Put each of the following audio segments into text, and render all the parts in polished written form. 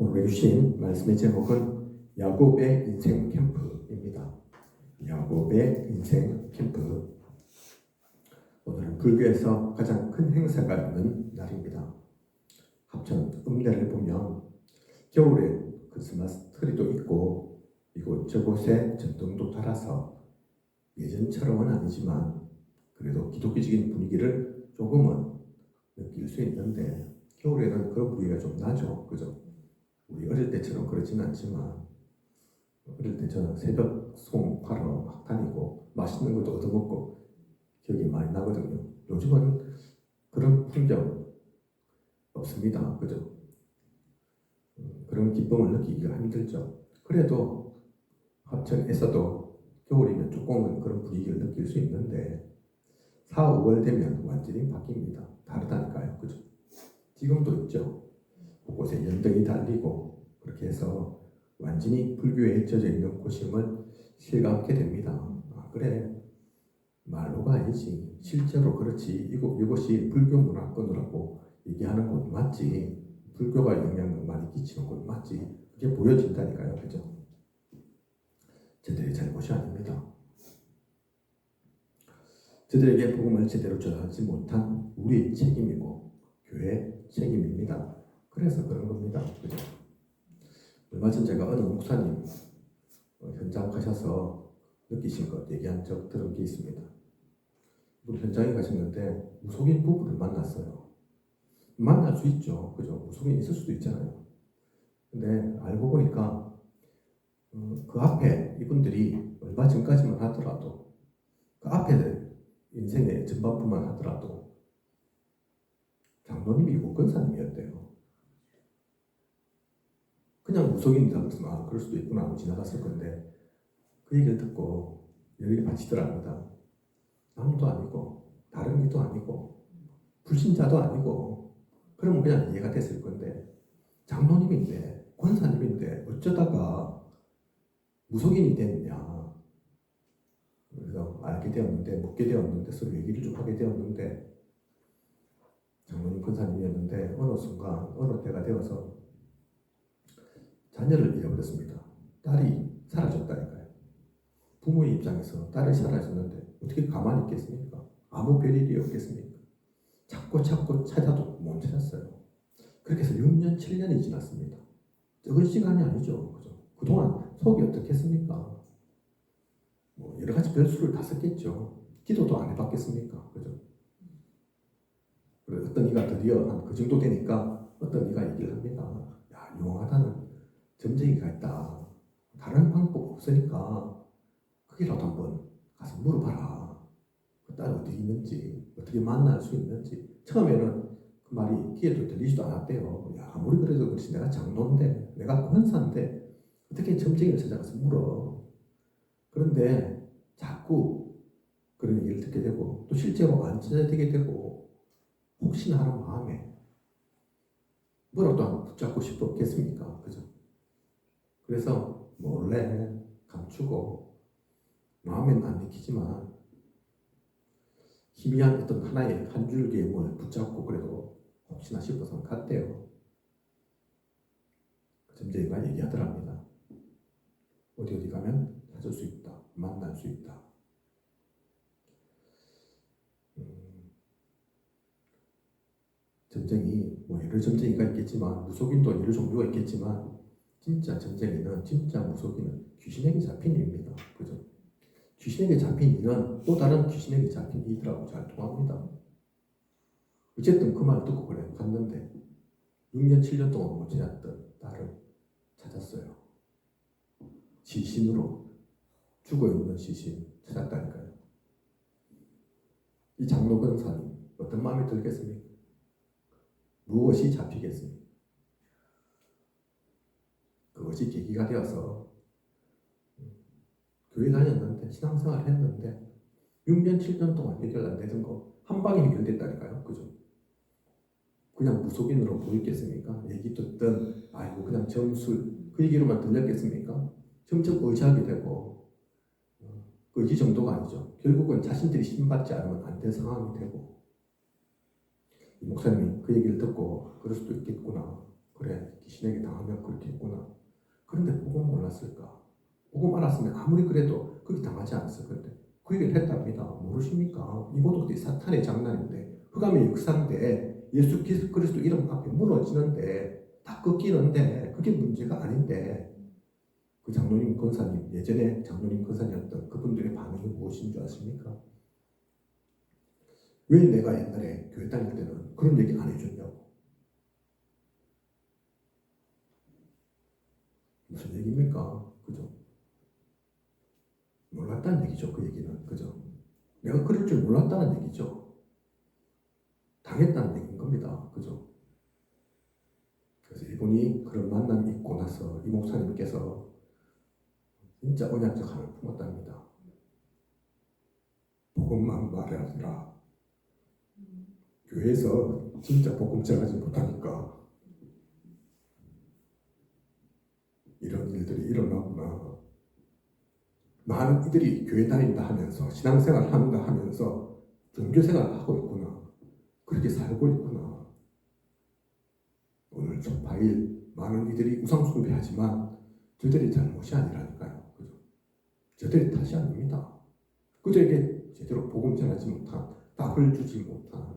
오늘 주신 말씀의 제목은 야곱의 인생 캠프입니다. 야곱의 인생 캠프. 오늘은 불교에서 가장 큰 행사가 있는 날입니다. 합천 읍내를 보면 겨울에 크리스마스 트리도 있고 이곳 저곳에 전등도 달아서 예전처럼은 아니지만 그래도 기독교적인 분위기를 조금은 느낄 수 있는데 겨울에는 그런 분위기가 좀 나죠. 그죠? 우리 어릴 때처럼 그렇지는 않지만 어릴 때 저는 새벽 송하러 막 다니고 맛있는 것도 얻어먹고 기억이 많이 나거든요. 요즘은 그런 풍경 없습니다. 그죠? 그런 기쁨을 느끼기가 힘들죠. 그래도 합천에서도 겨울이면 조금은 그런 분위기를 느낄 수 있는데 4, 5월 되면 완전히 바뀝니다. 다르다니까요. 그죠? 지금도 있죠. 곳곳에 연등이 달리고 그렇게 해서 완전히 불교에 젖어 있는 곳임을 실감하게 됩니다. 아, 그래. 말로가 아니지. 실제로 그렇지. 이것이 불교 문화권이라고 얘기하는 곳 맞지. 불교가 영향을 많이 끼치는 곳 맞지. 그게 보여진다니까요. 그죠? 저들의 잘못이 아닙니다. 저들에게 복음을 제대로 전하지 못한 우리의 책임이고 교회의 책임입니다. 그래서 그런 겁니다. 그죠? 얼마 전 제가 어느 목사님 현장 가셔서 느끼신 것 얘기한 적 들은 게 있습니다. 우리 현장에 가셨는데 무속인 부부를 만났어요. 만날 수 있죠. 그죠? 무속인 있을 수도 있잖아요. 근데 알고 보니까 그 앞에 이분들이 얼마 전까지만 하더라도 그 앞에 인생의 전반부만 하더라도 장로님이고 권사님이었대요. 그냥 무속인이다 그래서 아 그럴 수도 있구나 하고 지나갔을 건데 그 얘기를 듣고 열이 받치더랍니다. 아무도 아니고 다른 이도 아니고 불신자도 아니고 그러면 그냥 이해가 됐을 건데 장로님인데 권사님인데 어쩌다가 무속인이 됐냐. 그래서 알게 되었는데 묻게 되었는데 서로 얘기를 좀 하게 되었는데 장로님 권사님이었는데 어느 순간 어느 때가 되어서 자녀를 잃어버렸습니다. 딸이 사라졌다니까요. 부모의 입장에서 딸이 사라졌는데 어떻게 가만히 있겠습니까? 아무 별일이 없겠습니까? 찾고 찾아도 못 찾았어요. 그렇게 해서 6년, 7년이 지났습니다. 적은 시간이 아니죠. 그죠? 그동안 속이 어떻겠습니까? 뭐 여러 가지 별수를 다 썼겠죠. 기도도 안 해봤겠습니까? 그죠? 어떤 이가 드디어 한 그 정도 되니까 어떤 이가 얘기를 합니다. 야, 용하다는 점쟁이가 있다. 다른 방법 없으니까 거기라도 한번 가서 물어봐라. 그 딸 어디 있는지, 어떻게 만날 수 있는지. 처음에는 그 말이 귀에도 들리지도 않았대요. 야, 아무리 그래도 그렇지 내가 장로인데, 내가 권사인데 어떻게 점쟁이를 찾아가서 물어. 그런데 자꾸 그런 얘기를 듣게 되고 또 실제로 안 찾아되게 되고 혹시나 하는 마음에 뭐라도 한번 붙잡고 싶었겠습니까? 그죠? 그래서 몰래 감추고 마음에는 안 믿기지만 희미한 어떤 하나의 한 줄기의 뭘 붙잡고 그래도 혹시나 싶어서 갔대요. 점쟁이가 얘기하더랍니다. 어디 가면 찾을 수 있다. 만날 수 있다. 점쟁이, 뭐 여러 점쟁이가 있겠지만 무속인도 여러 종류가 있겠지만 진짜 점쟁이는, 진짜 무속인은 귀신에게 잡힌 이입니다. 그죠? 귀신에게 잡힌 이는 또 다른 귀신에게 잡힌 이들하고 잘 통합니다. 어쨌든 그 말 듣고 그래 갔는데 6년, 7년 동안 못 찾았던 딸을 찾았어요. 시신으로 죽어있는 시신 찾았다니까요. 이 장로 권사님 어떤 마음이 들겠습니까? 무엇이 잡히겠습니까? 그것이 계기가 되어서 교회 다녔는데 신앙생활 했는데 6년, 7년 동안 해결 안 되던 거 한 방에 해결됐다니까요. 그죠? 그냥 무속인으로 보이겠습니까? 얘기 듣던 아이고 그냥 점술 그 얘기로만 들렸겠습니까? 점점 의지하게 되고 그 의지 정도가 아니죠. 결국은 자신들이 신받지 않으면 안 될 상황이 되고 이 목사님이 그 얘기를 듣고 그럴 수도 있겠구나. 그래 자신에게 당하면 그렇게 했구나. 그런데 복음 몰랐을까? 복음 알았으면 아무리 그래도 그게 당하지 않았을 건데 그 얘기를 했답니다. 모르십니까? 이 모든 것들이 사탄의 장난인데 흑암의 역사인데 예수 그리스도 이름 앞에 무너지는데 다 꺾이는데 그게 문제가 아닌데 그 장로님 권사님 예전에 장로님 권사님이었던 그분들의 반응이 무엇인 줄 아십니까? 왜 내가 옛날에 교회 다닐 때는 그런 얘기 안 해줬냐고. 무슨 얘기입니까? 그죠? 몰랐다는 얘기죠. 그 얘기는. 그죠? 내가 그럴 줄 몰랐다는 얘기죠. 당했다는 얘기인 겁니다. 그죠? 그래서 이분이 그런 만남이 있고 나서 이 목사님께서 진짜 언약적 한을 품었답니다. 복음만 말하라. 교회에서 진짜 복음 전하지 못하니까 이런 일들이 일어나구나. 많은 이들이 교회 다닌다 하면서 신앙생활 한다 하면서 종교생활을 하고 있구나. 그렇게 살고 있구나. 오늘 초파일 많은 이들이 우상숭배하지만 저들이 잘못이 아니라니까요. 그죠? 저들이 탓이 아닙니다. 그들에게 제대로 복음 전하지 못한, 답을 주지 못한,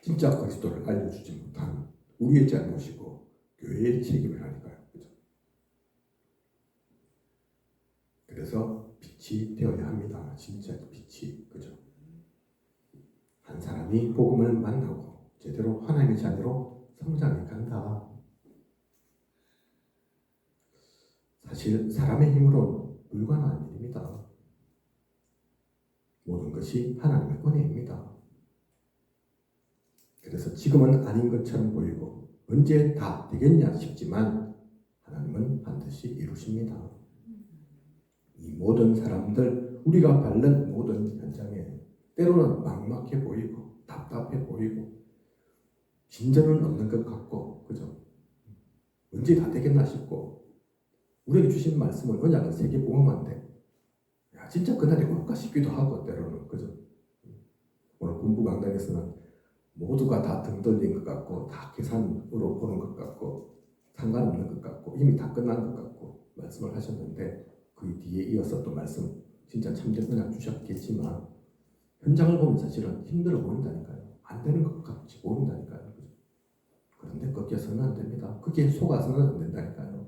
진짜 그리스도를 알려주지 못한 우리의 잘못이고 교회의 책임을 하니까요. 그죠? 그래서 빛이 되어야 합니다. 진짜 빛이. 그죠? 한 사람이 복음을 만나고 제대로 하나님의 자녀로 성장해 간다. 사실 사람의 힘으로는 불가능한 일입니다. 모든 것이 하나님의 은혜입니다. 그래서 지금은 아닌 것처럼 보이고 언제 다 되겠냐 싶지만 하나님은 반드시 이루십니다. 이 모든 사람들, 우리가 밟는 모든 현장에 때로는 막막해 보이고 답답해 보이고 진전은 없는 것 같고, 그죠? 언제 다 되겠나 싶고 우리에게 주신 말씀은 언약은 세계보험한데 야 진짜 그날이 올까 싶기도 하고 때로는. 그죠? 오늘 공부 강단에서는 모두가 다 등 돌린 것 같고 다 계산으로 보는 것 같고 상관없는 것 같고 이미 다 끝난 것 같고 말씀을 하셨는데 그 뒤에 이어서 또 말씀 진짜 참된 언약 주셨겠지만 현장을 보면 사실은 힘들어 보인다니까요. 안 되는 것 같이 보인다니까요. 그죠? 그런데 꺾여서는 안 됩니다. 그게 속아서는 안 된다니까요.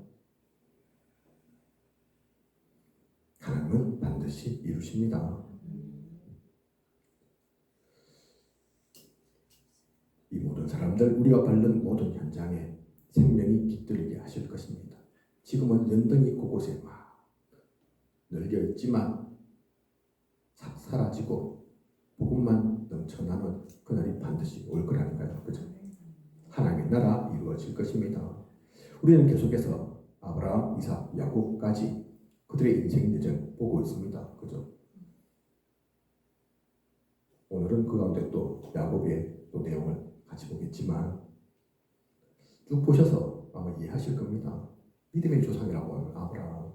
하나님은 반드시 이루십니다. 이 모든 사람들, 우리가 밟는 모든 현장에 생명이 깃들게 하실 것입니다. 지금은 연등이 곳곳에 막 널려 있지만 사라지고 복음만 넘쳐나는 그날이 반드시 올 거라니까요. 그죠? 하나님의 나라 이루어질 것입니다. 우리는 계속해서 아브라함, 이삭, 야곱까지 그들의 인생 여정 보고 있습니다. 그죠? 오늘은 그 가운데 또 야곱의 또 내용을 같이 보겠지만 쭉 보셔서 아마 이해하실 겁니다. 믿음의 조상이라고 하는 아브라함,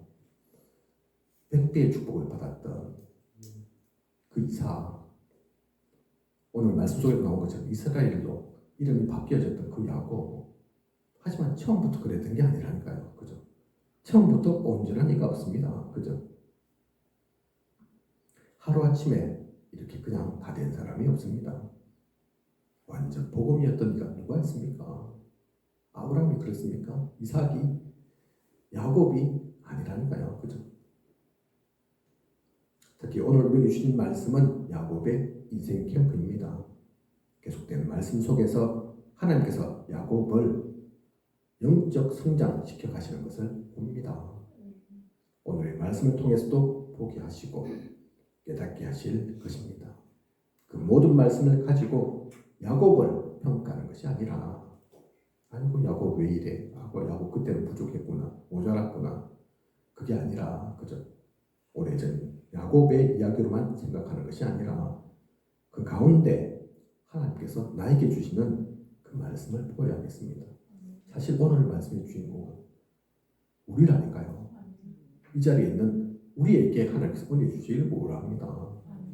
100배의 축복을 받았던 그 이삭, 오늘 말씀 속에 나온 것처럼 이스라엘로 이름이 바뀌어졌던 그 야곱. 하지만 처음부터 그랬던 게 아니라니까요. 그죠? 처음부터 온전한 이가 없습니다. 그죠? 하루아침에 이렇게 그냥 다 된 사람이 없습니다. 완전 복음이었던 이가 누가 있습니까? 아브라함이 그랬습니까? 이삭이? 야곱이? 아니라니까요. 그죠? 특히 오늘 우리에게 주신 말씀은 야곱의 인생 캠프입니다. 계속되는 말씀 속에서 하나님께서 야곱을 영적 성장시켜 가시는 것을 봅니다. 오늘의 말씀을 통해서도 보게 하시고 깨닫게 하실 것입니다. 그 모든 말씀을 가지고 야곱을 평가하는 것이 아니라 아이고 야곱 왜 이래? 아이고 야곱 그때는 부족했구나. 모자랐구나. 그게 아니라 그죠? 오래전 야곱의 이야기로만 생각하는 것이 아니라 그 가운데 하나님께서 나에게 주시는 그 말씀을 보여야겠습니다. 사실 오늘 말씀의 주인공은 우리라니까요. 이 자리에 있는 우리에게 하나님께서 은혜 주시길 원합니다.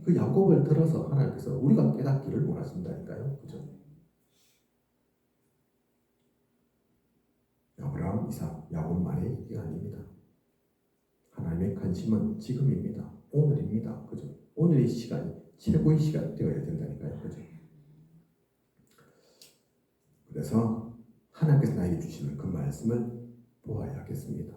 그 야곱을 들어서 하나님께서 우리가 깨닫기를 원하신다니까요. 그죠? 이상 야곱만의 얘기가 아닙니다. 하나님의 관심은 지금입니다. 오늘입니다. 그죠? 오늘의 시간이 최고의 시간 되어야 된다니까요. 그죠? 그래서 하나님께서 나에게 주시는 그 말씀을 보아야겠습니다.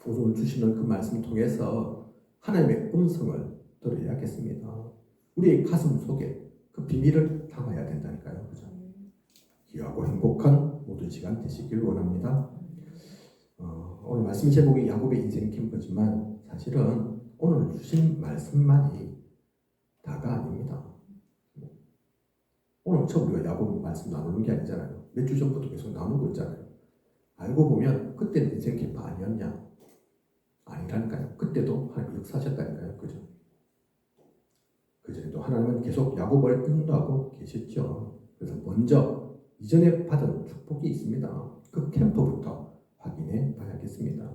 오늘 주시는 그 말씀을 통해서 하나님의 음성을 들어야겠습니다. 우리의 가슴 속에 그 비밀을 담아야 된다니까요. 그죠? 귀하고 행복한 모든 시간 되시길 원합니다. 오늘 말씀 제목이 야곱의 인생 캠프지만 사실은 오늘 주신 말씀만이 다가 아닙니다. 오늘 처음 우리가 야곱 말씀 나누는 게 아니잖아요. 몇 주 전부터 계속 나누고 있잖아요. 알고 보면 그때는 인생 캠프 아니었냐? 아니라니까요. 그때도 하나님 역사하셨다니까요. 그죠? 그전에도 하나님은 계속 야곱을 인도하고 계셨죠. 그래서 먼저 이전에 받은 축복이 있습니다. 그 캠프부터 확인해 봐야겠습니다.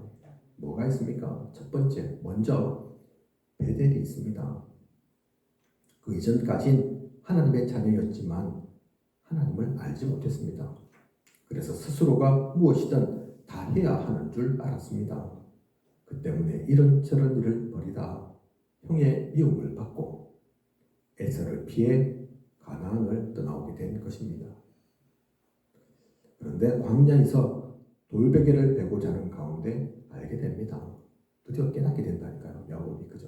뭐가 있습니까? 첫 번째, 먼저 베델이 있습니다. 그 이전까진 하나님의 자녀였지만 하나님을 알지 못했습니다. 그래서 스스로가 무엇이든 다 해야 하는 줄 알았습니다. 그 때문에 이런저런 일을 벌이다 형의 미움을 받고 에서를 피해 가나안을 떠나오게 된 것입니다. 그런데 광야에서 돌베개를 베고자 하는 가운데 알게 됩니다. 드디어 깨닫게 된다니까요. 야곱이. 그죠?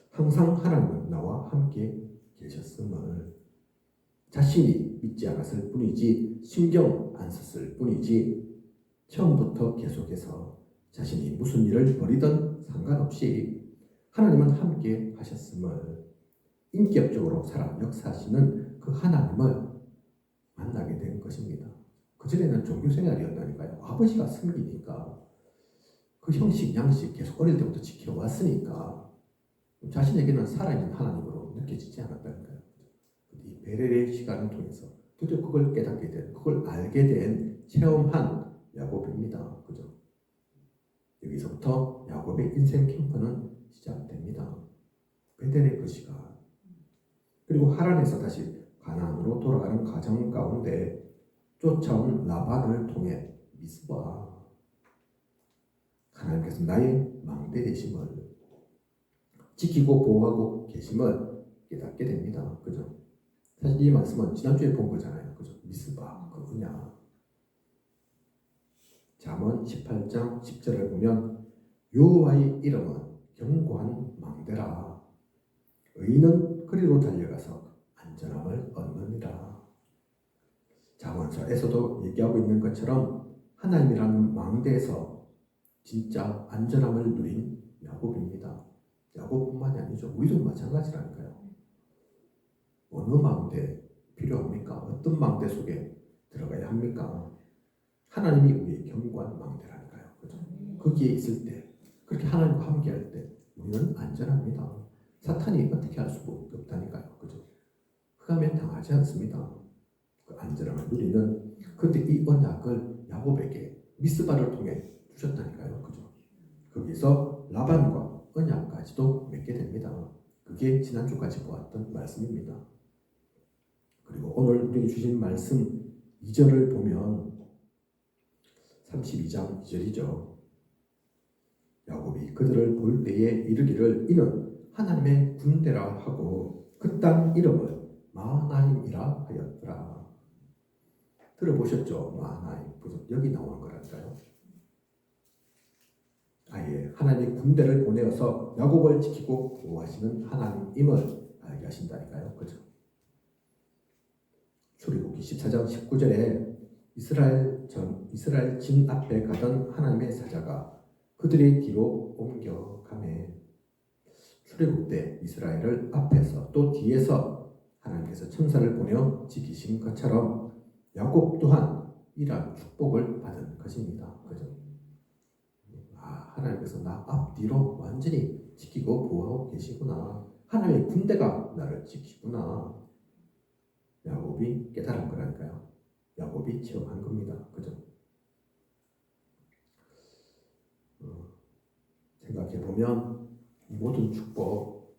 항상 하나님은 나와 함께 계셨음을 자신이 믿지 않았을 뿐이지 신경 안 썼을 뿐이지 처음부터 계속해서 자신이 무슨 일을 벌이든 상관없이 하나님은 함께 하셨음을 인격적으로 살아 역사하시는 그 하나님을 만나게 된 것입니다. 그전에는 종교생활이었다니까요. 아버지가 섬기니까 그 형식 양식 계속 어릴 때부터 지켜왔으니까 자신에게는 살아있는 하나님으로 느껴지지 않았다니까요. 이 베델의 시간을 통해서 드디어 그걸 깨닫게 된, 그걸 알게 된 체험한 야곱입니다. 그죠? 여기서부터 야곱의 인생 캠프는 시작됩니다. 베델의 그 시간. 그리고 하란에서 다시 가나안으로 돌아가는 과정 가운데 쫓아온 라반을 통해 미스바 하나님께서 나의 망대 되심을 지키고 보호하고 계심을 깨닫게 됩니다. 그죠? 사실 이 말씀은 지난주에 본 거잖아요. 그죠? 미스바 그 언약. 잠언 18장 10절을 보면 여호와의 이름은 견고한 망대라. 의인은 그리로 달려가서 안전함을 얻느니라. 잠언서에서도 얘기하고 있는 것처럼 하나님이라는 망대에서 진짜 안전함을 누린 야곱입니다. 야곱뿐만이 아니죠. 우리도 마찬가지라니까요. 어느 망대 필요합니까? 어떤 망대 속에 들어가야 합니까? 하나님이 우리의 견고한 망대라니까요. 그죠? 거기에 있을 때, 그렇게 하나님과 함께할 때 우리는 안전합니다. 사탄이 어떻게 할 수가 없다니까요. 그죠? 흑암에 당하지 않습니다. 그 안전함을 누리는. 그런데 이 언약을 야곱에게 미스바를 통해 주셨다니까요. 그죠? 거기서 라반과 언약까지도 맺게 됩니다. 그게 지난주까지 보았던 말씀입니다. 그리고 오늘 우리에게 주신 말씀 2절을 보면 32장 2절이죠. 야곱이 그들을 볼 때에 이르기를 이는 하나님의 군대라 하고 그 땅 이름을 마하나임이라 하였더라. 들어보셨죠? 마하나임. 여기 나오는 거라니까요. 아예 하나님의 군대를 보내어서 야곱을 지키고 보호하시는 하나님임을 알게 하신다니까요. 그죠? 출애굽기 14장 19절에 이스라엘 진 앞에 가던 하나님의 사자가 그들의 뒤로 옮겨가매. 출애굽 때 이스라엘을 앞에서 또 뒤에서 하나님께서 천사를 보내어 지키신 것처럼 야곱 또한 이러한 축복을 받은 것입니다. 그죠? 하나님께서 나 앞뒤로 완전히 지키고 보호하고 계시구나. 하나님의 군대가 나를 지키구나. 야곱이 깨달은 거라니까요. 야곱이 체험한 겁니다. 그죠? 생각해보면 이 모든 축복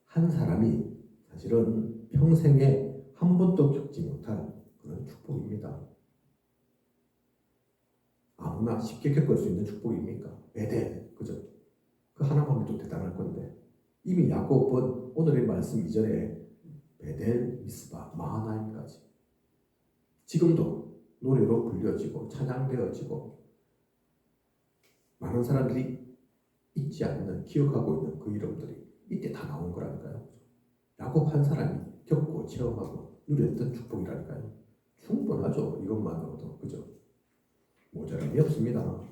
한 사람이 사실은 평생에 한 번도 겪지 못할 그런 축복입니다. 아무나 쉽게 겪을 수 있는 축복입니까? 베델, 그죠? 그 하나만 해도 대단할 건데 이미 야곱은 오늘의 말씀 이전에 베델, 미스바, 마하나임까지 지금도 노래로 불려지고 찬양되어지고 많은 사람들이 잊지 않는, 기억하고 있는 그 이름들이 이때 다 나온 거라니까요. 야곱 한 사람이 겪고 체험하고 누렸던 축복이라니까요. 충분하죠. 이것만으로도. 그죠? 모자람이 없습니다.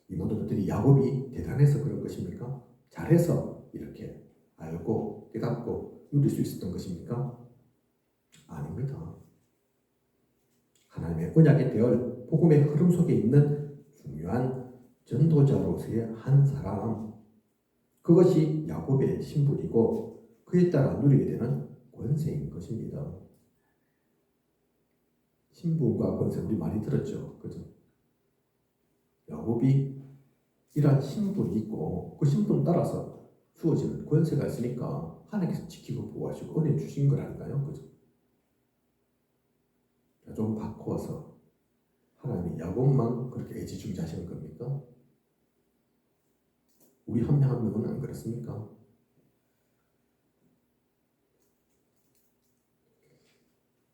이 모든 것들이 야곱이 대단해서 그런 것입니까? 잘해서 이렇게 알고 깨닫고 누릴 수 있었던 것입니까? 아닙니다. 하나님의 언약의 대열, 복음의 흐름 속에 있는 중요한 전도자로서의 한 사람, 그것이 야곱의 신분이고 그에 따라 누리게 되는 권세인 것입니다. 신분과 권세 우리 많이 들었죠. 그죠? 야곱이 이러한 신분이 있고 그 신분 따라서 주어지는 권세가 있으니까 하나님께서 지키고 보호하시고 은혜 주신 거라니까요. 그죠? 좀 바꿔서 하나님이 야곱만 그렇게 애지중지하시는 겁니까? 우리 한 명 한 명은 안 그렇습니까?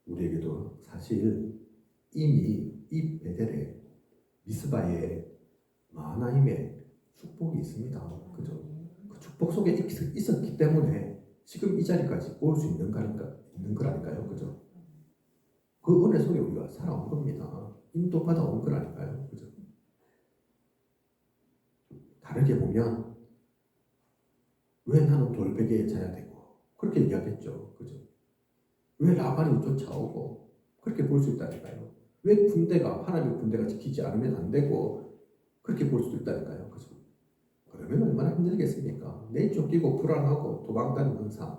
우리에게도 사실 이미 이 베델에 미스바에 마하나임의 축복이 있습니다. 그죠? 그 축복 속에 있었기 때문에 지금 이 자리까지 올 수 있는 거라니까요. 그죠? 그 은혜 속에 우리가 살아온 겁니다. 인도받아온 거라니까요. 그죠? 다르게 보면 왜 나는 돌베개에 자야 되고 그렇게 얘기하겠죠. 그죠? 왜 라반이 쫓아오고 그렇게 볼 수 있다니까요. 왜 하나님의 군대가 지키지 않으면 안 되고 그렇게 볼 수도 있다니까요. 그죠? 그러면 얼마나 힘들겠습니까? 내일 쫓기고 불안하고 도망다니는 삶.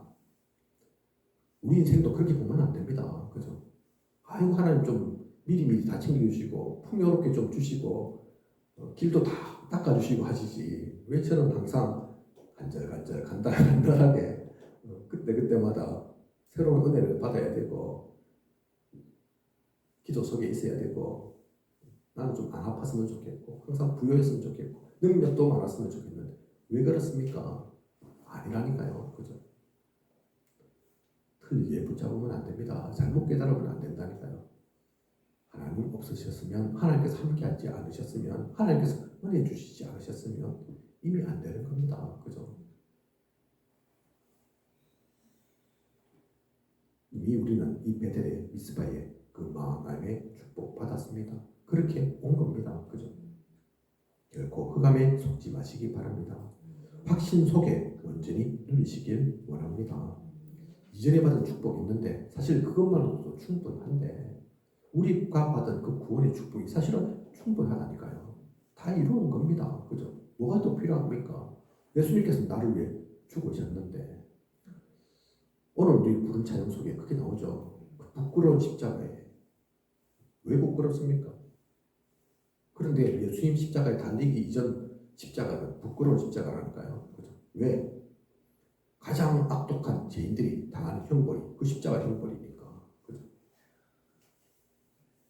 우리 인생도 그렇게 보면 안 됩니다. 그죠? 아이고 하나님 좀 미리미리 다 챙겨주시고 풍요롭게 좀 주시고 길도 다 닦아주시고 하시지 왜 저는 항상 간절간절 간단하게 그때마다 새로운 은혜를 받아야 되고 기도 속에 있어야 되고 나는 좀 안 아팠으면 좋겠고 항상 부여했으면 좋겠고 능력도 많았으면 좋겠는데 왜 그렇습니까? 아니라니까요. 그죠? 틀리게 붙잡으면 안 됩니다. 잘못 깨달으면 안 된다니까요. 하나님 없으셨으면 하나님께서 함께하지 않으셨으면 하나님께서 은혜 주시지 않으셨으면 이미 안 되는 겁니다. 그죠? 이미 우리는 이 베델의 미스바의 그 마하나임의 축복 받았습니다. 그렇게 온 겁니다. 그죠? 결코 흑암에 속지 마시기 바랍니다. 확신 속에 온전히 누리시길 원합니다. 이전에 받은 축복이 있는데 사실 그것만으로도 충분한데 우리가 받은 그 구원의 축복이 사실은 충분하다니까요. 다 이루는 겁니다. 그죠? 뭐가 더 필요합니까? 예수님께서 나를 위해 죽으셨는데 오늘 우리 부른 찬양 속에 그게 나오죠. 그 부끄러운 십자가에 왜 부끄럽습니까? 그런데 예수님 십자가에 달리기 이전 십자가는 부끄러운 십자가라니까요. 그죠? 왜? 가장 악독한 죄인들이 당하는 형벌이 그 십자가 형벌이니까. 그죠?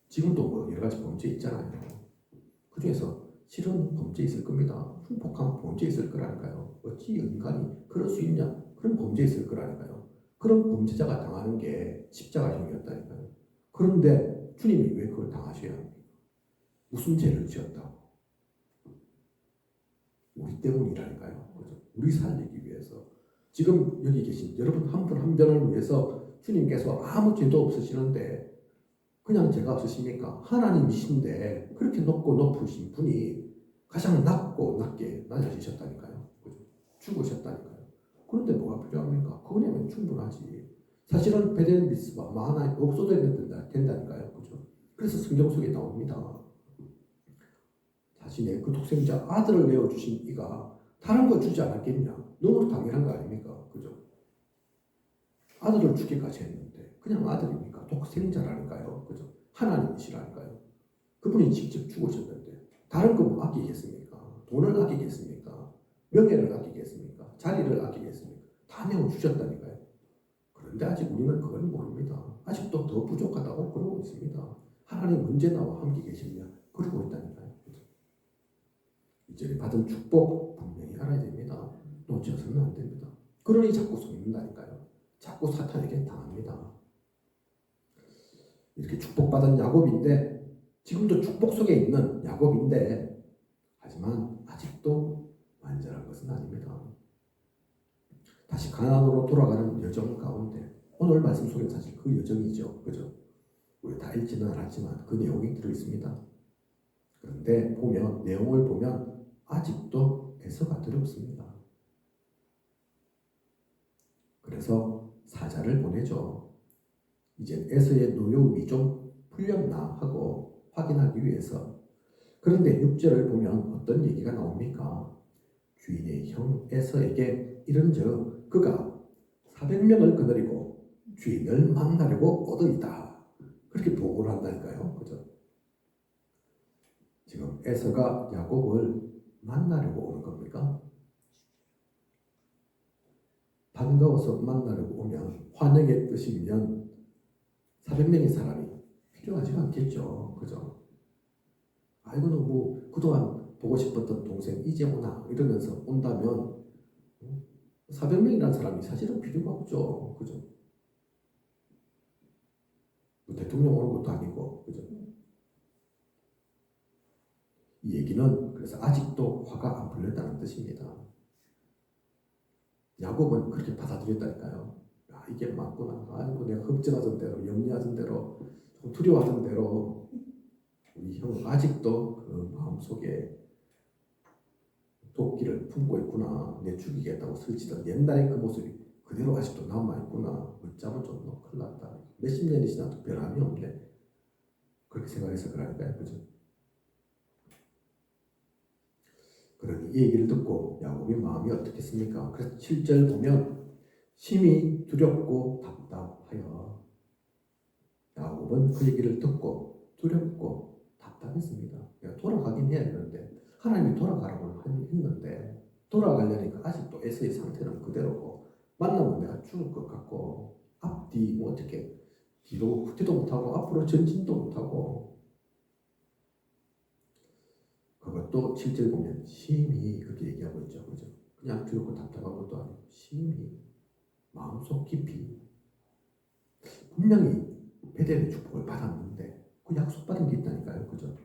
지금도 뭐 여러 가지 범죄 있잖아요. 그 중에서 실은 범죄 있을 겁니다. 흉폭한 범죄 있을 거라니까요. 어찌 인간이 그럴 수 있냐? 그런 범죄 있을 거라니까요. 그런 범죄자가 당하는 게 십자가형이었다니까요. 그런데 주님이 왜 그걸 당하셔야 합니까? 무슨 죄를 지었다고? 우리 때문이라니까요. 그죠? 우리 살리기 위해서. 지금 여기 계신 여러분 한 분 한 분을 위해서 주님께서 아무 죄도 없으시는데 그냥 죄가 없으십니까? 하나님이신데 그렇게 높고 높으신 분이 가장 낮게 낮아지셨다니까요. 그죠? 죽으셨다니까요. 그런데 뭐가 필요합니까? 그 은혜면 충분하지. 사실은 베델 미스바 마하나임 없어도 된다니까요. 그죠? 그래서 성경 속에 나옵니다. 자신의 그 독생자 아들을 내어주신 이가 다른 거 주지 않았겠냐? 너무 당연한 거 아닙니까? 그죠? 아들을 주기까지 했는데 그냥 아들입니까? 독생자라니까요. 그죠? 하나님이시라니까요. 그분이 직접 죽으셨는데 다른 거 뭐 아끼겠습니까? 돈을 아끼겠습니까? 명예를 아끼겠습니까? 자리를 아끼겠습니까? 다 내어주셨다니까요. 그런데 아직 우리는 그걸 모릅니다. 아직도 더 부족하다고 그러고 있습니다. 하나님 하나님 언제 나와 함께 계시냐 그러고 있다니까요. 그죠? 이전에 받은 축복 분명히 알아야 됩니다. 놓쳐서는 안 됩니다. 그러니 자꾸 속는다니까요. 자꾸 사탄에게 당합니다. 이렇게 축복받은 야곱인데 지금도 축복 속에 있는 야곱인데 하지만 아직도 완전한 것은 아닙니다. 다시 가나안으로 돌아가는 여정 가운데 오늘 말씀 속에 사실 그 여정이죠. 그죠? 우리 다 읽지는 않았지만 그 내용이 들어있습니다. 그런데 내용을 보면 아직도 에서가 두렵습니다. 그래서 사자를 보내죠. 이제 에서의 노여움이 좀 풀렸나 하고 확인하기 위해서. 그런데 6절을 보면 어떤 얘기가 나옵니까? 주인의 형 에서에게 이른즉 그가 400명을 거느리고 주인을 만나려고 오더이다. 그렇게 보고를 한다니까요. 그죠? 지금 에서가 야곱을 만나려고 오는 겁니까? 반가워서 만나려고 오면 환영의 뜻이면 400명의 사람이 필요하지 않겠죠. 그죠? 아이고 뭐 그동안 보고 싶었던 동생 이제 오나 이러면서 온다면 400명이라는 사람이 사실은 필요가 없죠. 그죠? 뭐 대통령 오는 것도 아니고 그죠? 이 얘기는 그래서 아직도 화가 안 풀렸다는 뜻입니다. 야곱은 그렇게 받아들였다니까요. 야, 이게 맞구나. 아이고 내가 걱정하던 대로 염려하던 대로 좀 두려워하던 대로 우리 형은 아직도 그 마음속에 도끼를 품고 있구나. 내 죽이겠다고 설치던 옛날의 그 모습이 그대로 아직도 남아있구나. 어쩌면 좀 큰일 났다. 몇십 년이 지나도 변함이 없네. 그렇게 생각해서 그러니까요. 그죠? 그러니 이 얘기를 듣고 야곱의 마음이 어떻겠습니까? 그래서 7절 보면 심히 두렵고 답답하여 야곱은 그 얘기를 듣고 두렵고 답답했습니다. 돌아가긴 해야 되는데 하나님이 돌아가라고 했는데 돌아가려니까 아직도 에서의 상태는 그대로고 만나면 내가 죽을 것 같고 앞뒤 뭐 어떻게 뒤로 후퇴도 못하고 앞으로 전진도 못하고 그것도 7절 보면 심히 그렇게 얘기하고 있죠. 그죠? 그냥 두렵고 답답한 것도 아니고 심히 마음속 깊이 분명히 베델의 축복을 받았는데 그 약속받은 게 있다니까요. 그죠?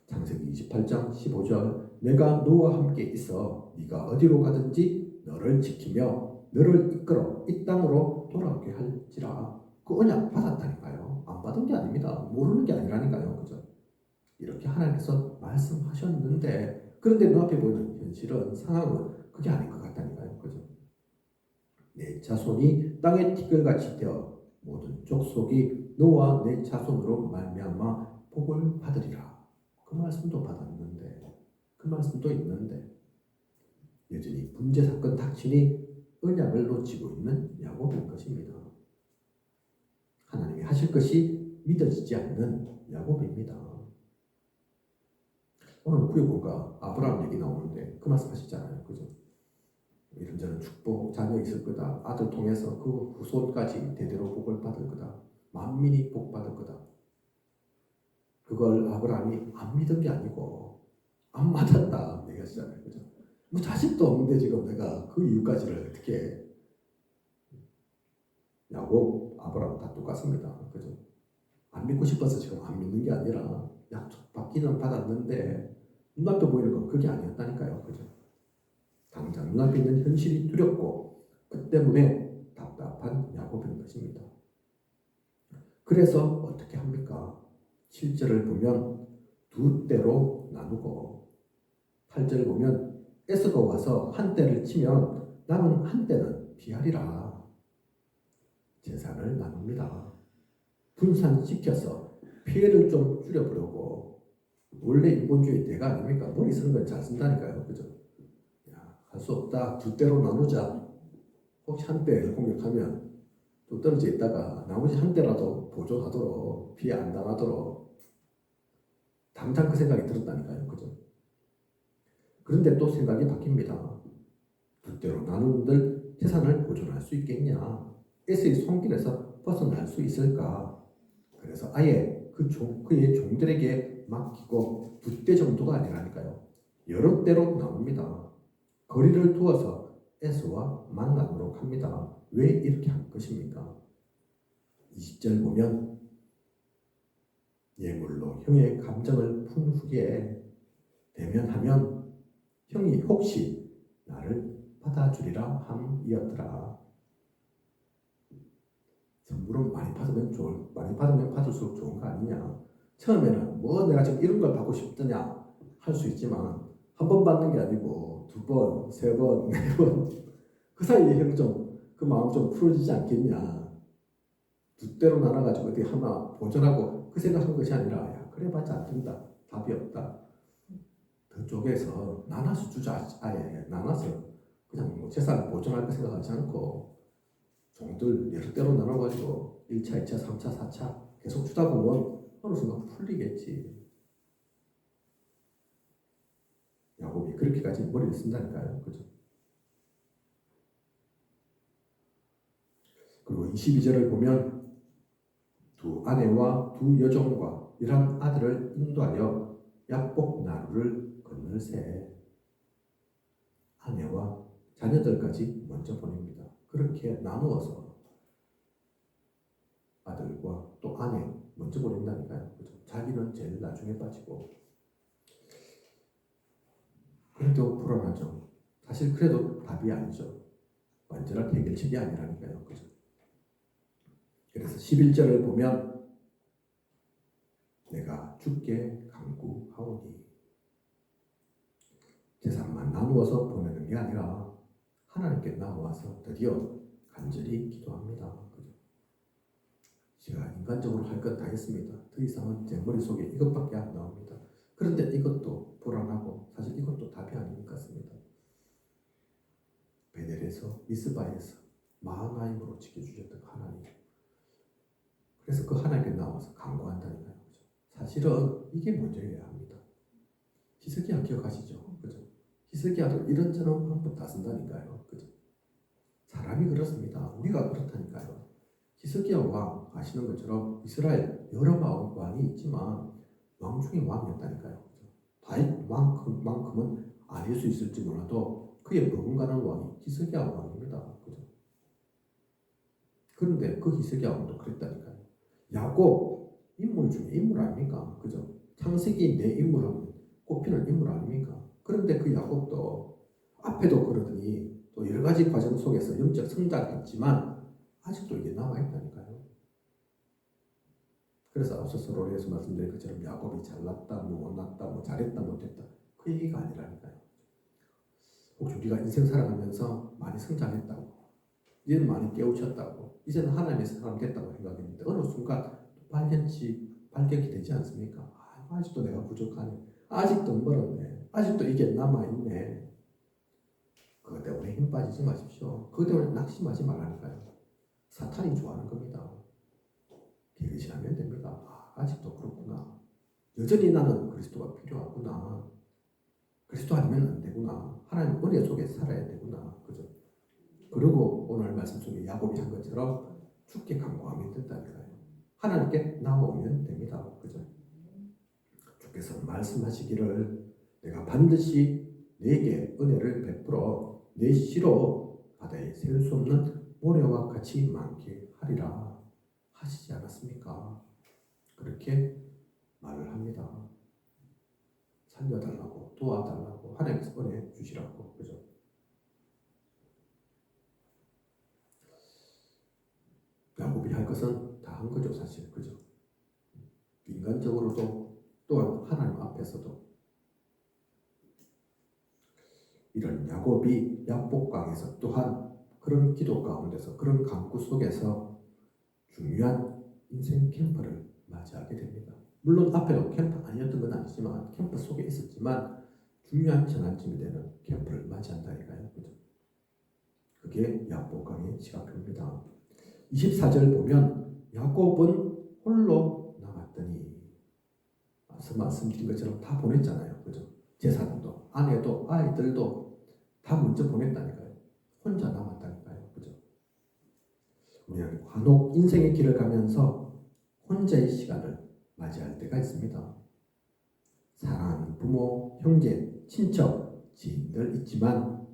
창세기 28장 15절 내가 너와 함께 있어 네가 어디로 가든지 너를 지키며 너를 이끌어 이 땅으로 돌아오게 할지라. 그 언약 받았다니까요. 안 받은 게 아닙니다. 모르는 게 아니라니까요. 그죠? 이렇게 하나님께서 말씀하셨는데 그런데 눈앞에 보이는 현실은 상황은 그게 아닌 것 같다니까요. 그죠? 내 자손이 땅의 티끌같이 되어 모든 족속이 너와 내 자손으로 말미암아 복을 받으리라. 그 말씀도 받았는데 그 말씀도 있는데 여전히 문제 사건 닥치니 언약을 놓치고 있는 야곱인 것입니다. 하나님이 하실 것이 믿어지지 않는 야곱입니다. 오늘 구약보니까 아브라함 얘기 나오는데 그 말씀 하시잖아요. 그죠? 이런저런 축복, 자녀 있을 거다. 아들 통해서 그 후손까지 대대로 복을 받을 거다. 만민이 복 받을 거다. 그걸 아브라함이 안 믿은 게 아니고 안 맞았다 얘기하시잖아요. 그죠? 뭐 자식도 없는데 지금 내가 그 이유까지를 어떻게 야곱, 아브라함 다 똑같습니다. 그죠? 안 믿고 싶어서 지금 안 믿는 게 아니라 약속 받기는 받았는데 눈앞에 보이는 건 그게 아니었다니까요. 그죠? 당장 눈앞에 있는 현실이 두렵고 그 때문에 답답한 야곱인 것입니다. 그래서 어떻게 합니까? 7절을 보면 두 때로 나누고 8절을 보면 에서가 와서 한 때를 치면 남은 한 때는 피하리라. 재산을 나눕니다. 분산시켜서 피해를 좀 줄여보려고. 원래 인본주의 때가 아닙니까? 머리 쓰는 건 잘 쓴다니까요. 그죠? 할 수 없다. 두 때로 나누자. 혹시 한 때를 공격하면 좀 떨어져 있다가 나머지 한 때라도 보존하도록 피해 안 당하도록 당장 그 생각이 들었다니까요. 그죠? 그런데 또 생각이 바뀝니다. 두 때로 나누는들 재산을 보존할 수 있겠냐? 에서의 손길에서 벗어날 수 있을까? 그래서 그래서 아예 그의 종들에게 맡기고 2대 정도가 아니라니까요. 여러 대로 나옵니다. 거리를 두어서 에서와 만나도록 합니다. 왜 이렇게 한 것입니까? 20절 보면 예물로 형의 감정을 푼 후에 대면하면 형이 혹시 나를 받아주리라 함이었더라. 선물은 많이 받으면 받을수록 좋은 거 아니냐. 처음에는 뭐 내가 지금 이런 걸 받고 싶더냐 할 수 있지만 한 번 받는 게 아니고 2번, 3번, 4번 그 사이에 형 좀 그 마음 좀 풀어지지 않겠냐. 2대로 나눠가지고 어디 하나 보존하고 그 생각한 것이 아니라 야 그래봤자 안 된다. 답이 없다. 그쪽에서 나눠서 주자. 아예 나눠서 그냥 뭐 재산을 보존할 거 생각하지 않고 종들 여러 대로 나눠가지고 1차, 2차, 3차, 4차 계속 주다 보면 어느 순간 풀리겠지. 야곱이 그렇게까지 머리를 쓴다니까요. 그죠? 그리고 22절을 보면 2 아내와 2 여종과 11아들을 인도하여 약복 나루를 건널세. 아내와 자녀들까지 먼저 보냅니다. 그렇게 나누어서 아들과 또 아내 먼저 보낸다니까요. 그죠? 자기는 제일 나중에 빠지고. 그래도 불안하죠. 사실 그래도 답이 아니죠. 완전한 해결책이 아니라니까요. 그죠? 그래서 11절을 보면 내가 주께 간구하오니 재산만 나누어서 보내는 게 아니라 하나님께 나와서 드디어 간절히 기도합니다. 그죠? 제가 인간적으로 할 건 다 했습니다. 더 이상은 제 머릿속에 이것밖에 안 나옵니다. 그런데 이것도 불안하고 사실 이것도 답이 아닌 것 같습니다. 베델에서 미스바에서 마하나임으로 지켜주셨던 하나님. 그래서 그 하나님께 나와서 간구한다니까요. 그죠? 사실은 이게 먼저여야 합니다. 히스기야 기억하시죠? 그죠? 히스기야도 이런저런 방법 다 쓴다니까요. 그죠? 사람이 그렇습니다. 우리가 그렇다니까요. 히스기야 왕 아시는 것처럼 이스라엘 여러 왕이 있지만 왕 중에 왕이었다니까요. 그죠? 다윗 왕만큼은 아닐 수 있을지 몰라도 그의 버금가는 왕이 히스기야 왕입니다. 그죠? 그런데 그 히스기야 왕도 그랬다니까요. 야곱 인물 중에 인물 아닙니까? 그죠? 창세기 내 인물하면 꼽히는 인물 아닙니까? 그런데 그 야곱도 앞에도 그러더니 또 여러 가지 과정 속에서 영적 성장했지만 아직도 이게 남아있다니까요. 그래서 앞서서 로리에서 말씀드린 것처럼 야곱이 잘났다, 뭐 못났다, 뭐 잘했다, 못했다 그 얘기가 아니라니까요. 혹시 우리가 인생 살아가면서 많이 성장했다고, 이제는 많이 깨우쳤다고, 이제는 하나님의 사람 됐다고 생각했는데 어느 순간 발견이 되지 않습니까? 아직도 내가 부족하네, 아직도 멀었네, 아직도 이게 남아있네. 그것 때문에 힘 빠지지 마십시오. 그것 때문에 낙심하지 말라니까요. 사탄이 좋아하는 겁니다. 게으르시하면 됩니다. 아직도 그렇구나. 여전히 나는 그리스도가 필요하구나. 그리스도 아니면 안 되구나. 하나님 은혜 속에 살아야 되구나. 그죠? 그리고 오늘 말씀 속에 야곱이 한 것처럼 주께 간구하면 된다니까요. 하나님께 나오면 됩니다. 그죠? 주께서 말씀하시기를 내가 반드시 내게 은혜를 베풀어 내 시로 바다에 세울 수 없는 모래와 같이 많게 하리라 하시지 않았습니까? 그렇게 말을 합니다. 살려달라고, 도와달라고, 하나님께서 은혜 주시라고. 그죠? 야곱이 할 것은 다 한 거죠, 사실. 그죠? 인간적으로도 또한 하나님 앞에서도 이런 야곱이 약복강에서 또한 그런 기도 가운데서 그런 간구 속에서 중요한 인생 캠프를 맞이하게 됩니다. 물론 앞에도 캠프 아니었던 건 아니지만 캠프 속에 있었지만 중요한 전환점이 되는 캠프를 맞이한다니까요. 그죠? 그게 약복강의 시각표입니다. 24절 보면 야곱은 홀로 남았더니 앞서 말씀드린 것처럼 다 보냈잖아요. 그죠? 재산도 아내도 아이들도 다 먼저 보냈다니까요. 혼자 남았다니까요. 그죠? 우리는 관옥 인생의 길을 가면서 혼자의 시간을 맞이할 때가 있습니다. 사랑하는 부모, 형제, 친척, 지인들 있지만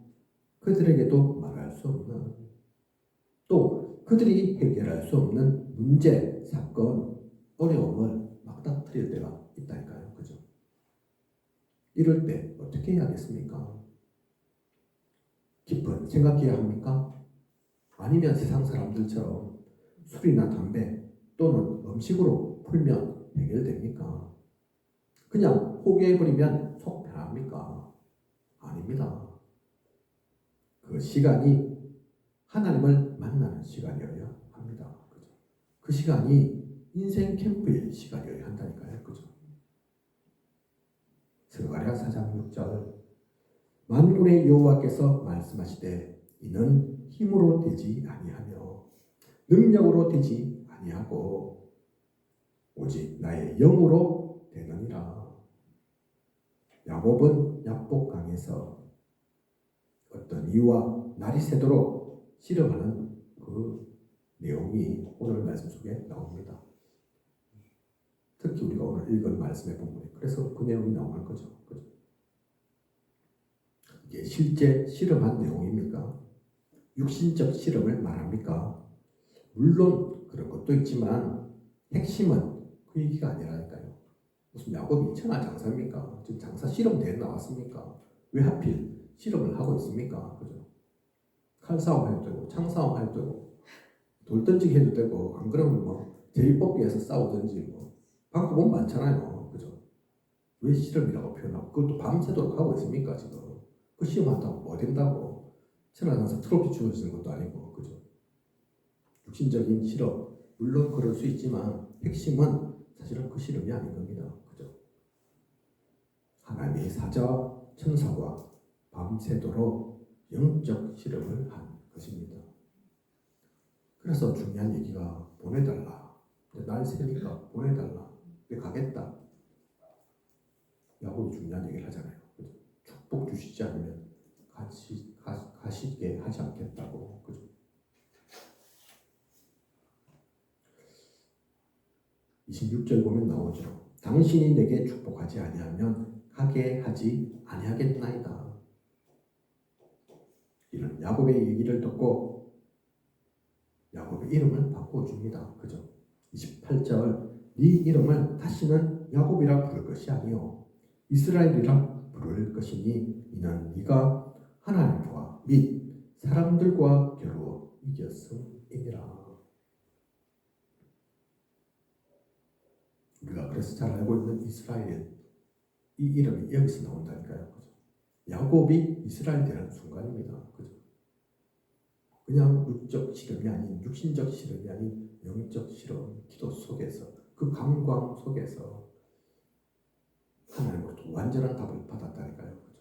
그들에게도 말할 수 없는, 또 그들이 해결할 수 없는 문제, 사건, 어려움을 맞닥뜨릴 때가 있다니까요. 그죠? 이럴 때 어떻게 해야겠습니까? 깊은 생각해야 합니까? 아니면 세상 사람들처럼 술이나 담배 또는 음식으로 풀면 해결됩니까? 그냥 포기해버리면 속 편합니까? 아닙니다. 그 시간이 하나님을 만나는 시간이어야 합니다. 그죠? 그 시간이 인생 캠프의 시간이어야 한다니까요. 그죠? 스가랴 4장 6절 만군의 여호와께서 말씀하시되 이는 힘으로 되지 아니하며 능력으로 되지 아니하고 오직 나의 영으로 되느니라. 야곱은 야복강에서 어떤 이유와 날이 새도록 씨름하는 그 내용이 오늘 말씀 속에 나옵니다. 특히 우리가 오늘 읽은 말씀의 본문에 그래서 그 내용이 나오는 거죠. 이게 실제 실험한 내용입니까? 육신적 실험을 말합니까? 물론 그런 것도 있지만 핵심은 그 얘기가 아니라니까요. 무슨 야곱이 천하장사입니까? 지금 장사 실험대회 나왔습니까? 왜 하필 실험을 하고 있습니까? 그죠? 칼싸움 해도 되고 창싸움 해도 되고 돌 던지기 해도 되고 안 그러면 뭐 제비뽑기에서 싸우든지 뭐 방법은 많잖아요. 그죠? 왜 실험이라고 표현하고 그것도 밤새도록 하고 있습니까? 지금 그 시험한다고 뭐 된다고 천하장사 트로피 주어지는 것도 아니고 그죠? 육신적인 실험 물론 그럴 수 있지만 핵심은 사실은 그 실험이 아닌 겁니다. 그죠? 하나님의 사자와 천사와 밤새도록 영적 실험을 한 것입니다. 그래서 중요한 얘기가 보내달라. 날 새니까 보내달라. 왜 가겠다. 야곱이 중요한 얘기를 하잖아요. 그죠? 축복 주시지 않으면 가시게 하지 않겠다고. 그죠? (26절) 보면 나오죠. 당신이 내게 축복하지 아니하면 가게 하지 아니하겠나이다. 이런 야곱의 얘기를 듣고 야곱의 이름을 바꿔줍니다. 그죠? 28절 네 이름을 다시는 야곱이라 부를 것이 아니요 이스라엘이라 부를 것이니 이는 네가 하나님과 및 사람들과 겨루어 이겼음이니라. 우리가 그래서 잘 알고 있는 이스라엘 이 이름이 여기서 나온다니까요. 그죠? 야곱이 이스라엘 되는 순간입니다. 그죠? 그냥 육적 실험이 아닌 육신적 실험이 아닌 영적 실험, 기도 속에서 그 감광 속에서 하나님으로부터 완전한 답을 받았다니까요. 그죠?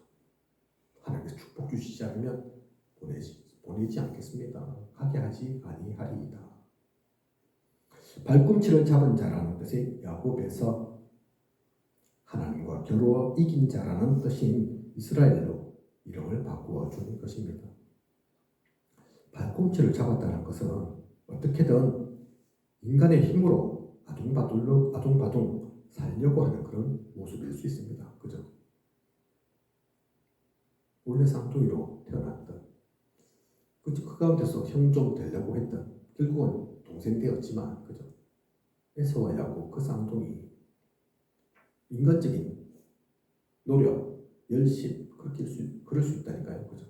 하나님께서 축복 주시지 않으면 보내지 않겠습니다. 가게 하지 아니하리이다. 발꿈치를 잡은 자라는 뜻이 야곱에서 하나님과 겨루어 이긴 자라는 뜻인 이스라엘로 이름을 바꾸어 준 것입니다. 발꿈치를 잡았다는 것은 어떻게든 인간의 힘으로 아둥바둥 살려고 하는 그런 모습일 수 있습니다. 그죠? 원래 쌍둥이로 태어났던 그 가운데서 형 좀 되려고 했던 결국은 동생 되었지만 그죠? 에서와 야곱 그 쌍둥이 인간적인 노력, 열심 그럴 수 있다니까요. 그죠?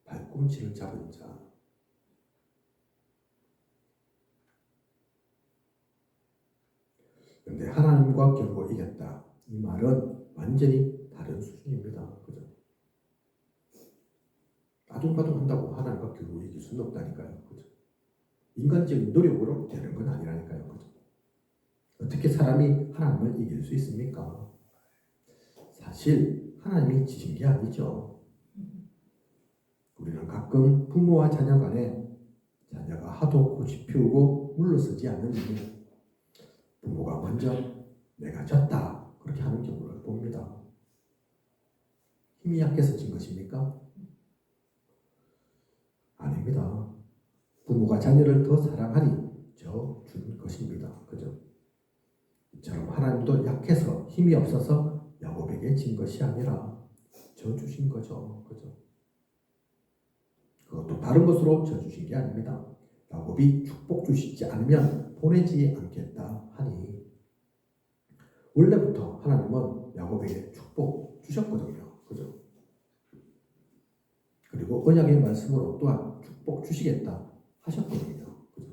발꿈치를 잡은 자. 그런데 하나님과 겨루어 이겼다. 이 말은 완전히 다른 수준입니다. 그죠? 아둥바둥 한다고 하나님과 겨루어 이길 수는 없다니까요. 그죠? 인간적인 노력으로 되는 건 아니라니까요. 그죠? 어떻게 사람이 하나님을 이길 수 있습니까? 사실 하나님이 지신 게 아니죠. 우리는 가끔 부모와 자녀 간에 자녀가 하도 고집 피우고 물러서지 않는 이유 부모가 먼저 내가 졌다 그렇게 하는 경우를 봅니다. 힘이 약해서 진 것입니까? 아닙니다. 부모가 자녀를 더 사랑하니 져준 것입니다. 그죠? 이처럼 하나님도 약해서 힘이 없어서 야곱에게 진 것이 아니라 져주신 거죠. 그죠? 그것도 다른 것으로 져주신 게 아닙니다. 야곱이 축복 주시지 않으면 보내지 않겠다 하니 원래부터 하나님은 야곱에게 축복 주셨거든요. 그죠? 그리고 언약의 말씀으로 또한 축복 주시겠다 하셨거든요. 그죠?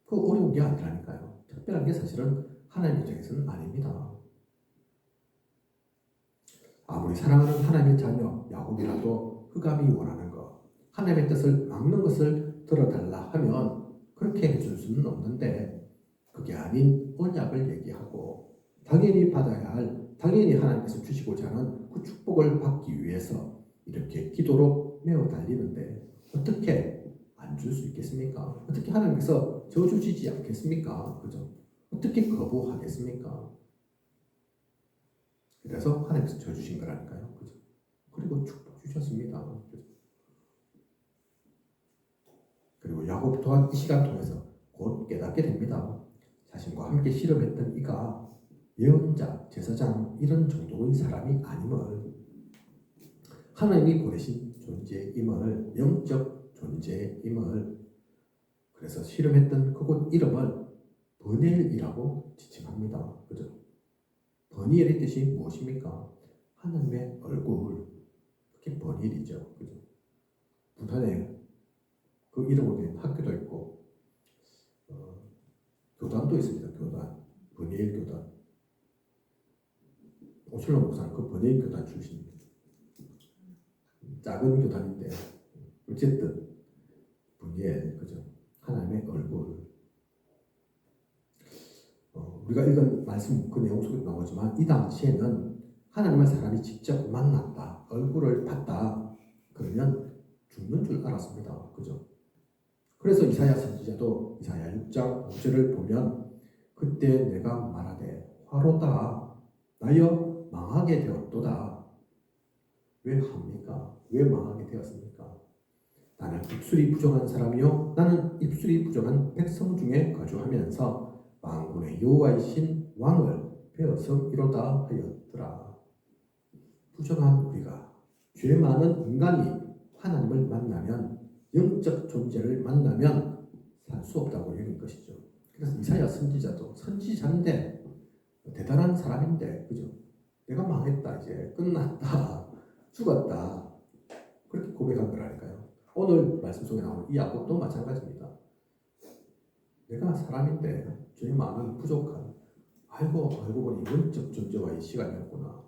그 어려운 게 아니라니까요. 특별한 게 사실은 하나님 입장에서는 아닙니다. 아무리 사랑하는 하나님의 자녀 야곱이라도 흑암이 원하는 것, 하나님의 뜻을 막는 것을 들어달라 하면 그렇게 해줄 수는 없는데 그게 아닌 언약을 얘기하고 당연히 받아야 할, 당연히 하나님께서 주시고자 하는 그 축복을 받기 위해서 이렇게 기도로 메어 달리는데 어떻게 안 줄 수 있겠습니까? 어떻게 하나님께서 져주시지 않겠습니까? 그죠? 어떻게 거부하겠습니까? 그래서 하나님께서 져주신 거라니까요. 그죠? 그리고 축복 주셨습니다. 그죠? 그리고 야곱 또한 이 시간 통해서 곧 깨닫게 됩니다. 자신과 함께 씨름했던 이가 예언자, 제사장 이런 정도의 사람이 아님을, 하나님이 보내신 존재임을, 영적 존재임을, 그래서 씨름했던 그곳 이름을 버니엘이라고 지칭합니다. 그죠? 버니엘의 뜻이 무엇입니까? 하나님의 얼굴. 그게 버니엘이죠. 그죠? 부산에 그 이름으로 된 학교도 있고, 교단도 있습니다. 교단. 버니엘 교단. 오슬로 목사는 그 버니엘 교단 출신입니다. 작은 교단인데, 어쨌든, 버니엘, 그죠? 하나님의 얼굴. 우리가 읽은 말씀 그 내용 속에 나오지만 이 당시에는 하나님을 사람이 직접 만났다, 얼굴을 봤다, 그러면 죽는 줄 알았습니다. 그죠? 그래서 이사야 선지자도 이사야 6장 5절을 보면 그때 내가 말하되 화로다 나여 망하게 되었도다. 왜 합니까? 왜 망하게 되었습니까? 나는 입술이 부정한 사람이요 나는 입술이 부정한 백성 중에 거주하면서 만군의 여호와이신 왕을 배어서이로다 하였더라. 부정한 우리가, 죄 많은 인간이 하나님을 만나면, 영적 존재를 만나면 살 수 없다고 여긴 것이죠. 그래서 이사야 선지자도 선지자인데 대단한 사람인데, 그죠? 내가 망했다, 이제 끝났다, 죽었다, 그렇게 고백한 거라니까요. 오늘 말씀 속에 나오는 이 야곱도 마찬가지입니다. 내가 사람인데 죄 많은 부족한, 알고 보니 영적 존재와의 시간이었구나.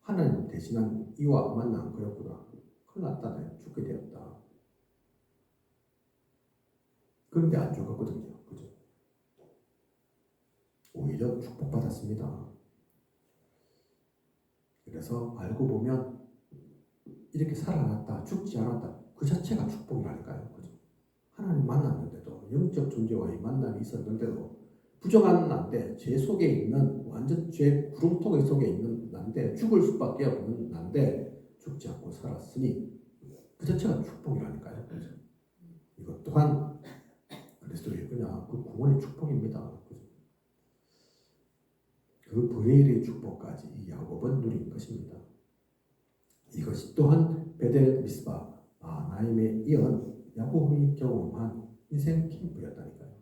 하나님 대신한 이와 만난 거였구나. 큰일 났다, 내가 죽게 되었다. 그런데 안 죽었거든요. 그죠? 오히려 축복받았습니다. 그래서 알고 보면 이렇게 살아났다, 죽지 않았다, 그 자체가 축복이라니까요. 그죠? 하나님 만났는데도, 영적 존재와의 만남이 있었는데도 부정한 난데, 죄 속에 있는, 완전 죄 구름토기 속에 있는 난데, 죽을 수밖에 없는 난데 죽지 않고 살았으니 그 자체가 축복이라니까요. 그죠? 이것 또한 그리스도의 은혜와 그 구원의 축복입니다. 그죠? 그 버니엘의 축복까지 이 야곱은 누린 것입니다. 이것이 또한 베델 미스바 마나임에 이은 야곱이 경험한 인생 캠프였다니까요.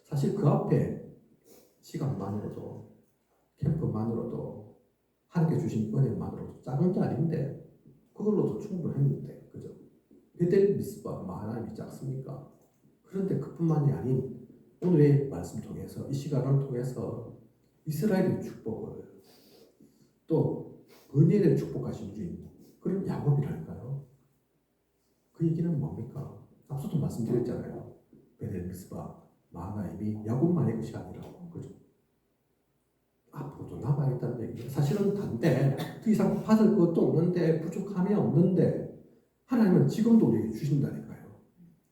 사실 그 앞에 시간만으로도, 캠프만으로도, 하나님께 주신 은혜만으로도 작은 게 아닌데 그걸로도 충분했는데, 그죠? 베델 미스바 마나임이 작습니까? 그런데 그뿐만이 아닌 오늘의 말씀 통해서, 이 시간을 통해서 이스라엘의 축복을, 또 버니엘의 축복하신 주인, 그런 야곱이라니까요. 그 얘기는 뭡니까? 앞서도 말씀드렸잖아요. 베델 미스바 마나임이 야곱만의 것이 아니라고. 그죠? 앞으로도 남아있다는 얘기예요. 사실은 단데 그 이상 받을 것도 없는데, 부족함이 없는데 하나님은 지금도 우리에게 주신다니까요.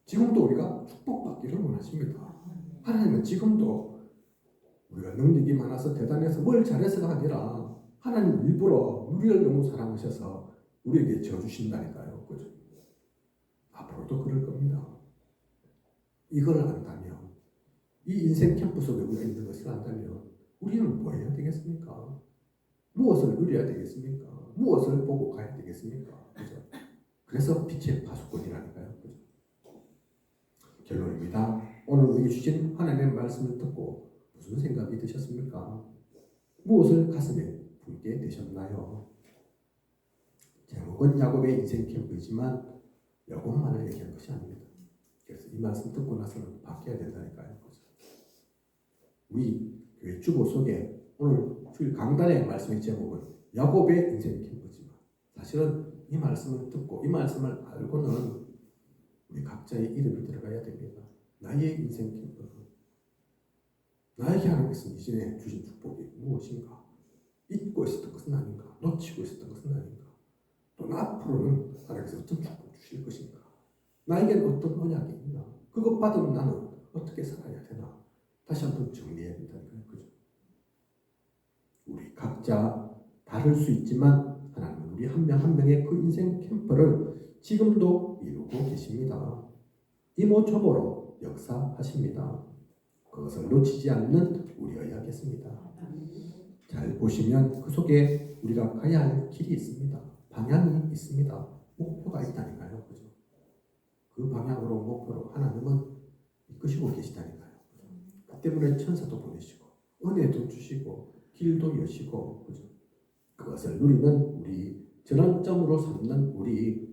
지금도 우리가 축복받기를 원하십니다. 하나님은 지금도 우리가 능력이 많아서 대단해서 뭘 잘해서가 아니라 하나님 일부러 우리를 너무 사랑하셔서 우리에게 져주신다니까요. 그죠? 앞으로도 그럴 겁니다. 이걸 안다면 이 인생 캠프 속에 우리가 있는 것을 안다면 우리는 뭐 해야 되겠습니까? 무엇을 누려야 되겠습니까? 무엇을 보고 가야 되겠습니까? 그죠? 그래서 빛의 파수꾼이라니까요. 그죠? 결론입니다. 오늘 우리 주신 하나님의 말씀을 듣고 무슨 생각이 드셨습니까? 무엇을 가슴에 품게 되셨나요? 제목은 야곱의 인생 캠프이지만 야곱만을 얘기한 것이 아닙니다. 그래서 이 말씀 듣고 나서는 바뀌어야 된다니까요. 그죠? 우리 교회 주보 속에 오늘 주일 강단의 말씀의 제목은 야곱의 인생 캠프지만 사실은 이 말씀을 듣고 이 말씀을 알고는 우리 각자의 이름이 들어가야 됩니다. 나의 인생 캠프, 나에게 하나님께서 이전에 주신 축복이 무엇인가? 잊고 있었던 것은 아닌가? 놓치고 있었던 것은 아닌가? 또 앞으로는 하나님께서 어떤 축복 주실 것인가? 나에게는 어떤 언약이 있나? 그것 받으면 나는 어떻게 살아야 되나? 다시 한번 정리해야 된다니까요. 그죠? 우리 각자 다를 수 있지만 하나님은 우리 한 명 한 명의 그 인생 캠프를 지금도 이루고 계십니다. 이모저모로 역사하십니다. 그것을 놓치지 않는 우리여야겠습니다. 잘 보시면 그 속에 우리가 가야 할 길이 있습니다. 방향이 있습니다. 목표가 있다니까요. 그죠? 그 방향으로 목표로 하나님은 이끄시고 계시다니까요. 그 때문에 천사도 보내시고 은혜도 주시고 길도 여시고 그죠? 그것을 누리는 우리 전환점으로 삼는 우리